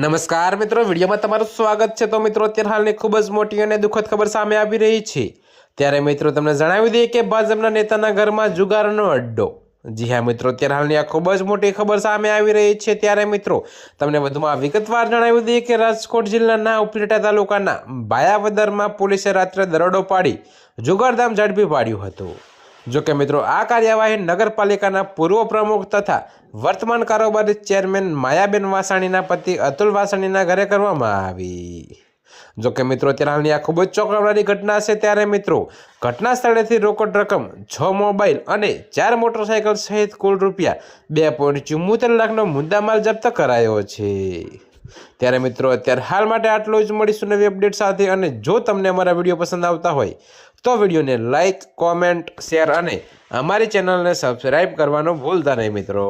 નમસ્કાર મિત્રો, વિડીયોમાં તમારું સ્વાગત છે। તો મિત્રો, અત્યારે હાલની ખૂબ જ મોટી અને દુઃખદ ખબર સામે આવી રહી છે। ત્યારે મિત્રો તમને જણાવી દઈએ કે ભાજપના નેતાના ઘરમાં જુગારનો અડ્ડો। જી હા મિત્રો, અત્યારે હાલની આ ખૂબ જ મોટી ખબર સામે આવી રહી છે। ત્યારે મિત્રો તમને વધુમાં વિગતવાર જણાવી દઈએ કે રાજકોટ જિલ્લાના ઉપલેટા તાલુકાના ભાયાવદરમાં પોલીસે રાત્રે દરોડો પાડી જુગારધામ ઝડપી પાડ્યું હતું। જો કે મિત્રો, આ કાર્યવાહી નગરપાલિકાના પૂર્વ પ્રમુખ તથા વર્તમાન કારોબારી ચેરમેન માયાબેન વાસાણીના પતિ અતુલ વાસાણીના ઘરે કરવામાં આવી। જો કે મિત્રો, અત્યારે હાલની આ ખૂબ જ ચોંકાવનારી ઘટના છે। ત્યારે મિત્રો, ઘટના સ્થળેથી રોકડ રકમ 6 મોબાઈલ અને 4 મોટરસાઇકલ સહિત કુલ રૂપિયા 2.74 લાખનો મુદ્દામાલ જપ્ત કરાયો છે। ત્યારે મિત્રો, અત્યારે હાલ માટે આટલું જ। મળીશું નવી અપડેટ સાથે। અને જો તમને અમારા વિડીયો પસંદ આવતા હોય તો વિડીયોને લાઇક, કોમેન્ટ, શેર અને અમારી ચેનલને સબસ્ક્રાઈબ કરવાનું ભૂલતા નહીં મિત્રો।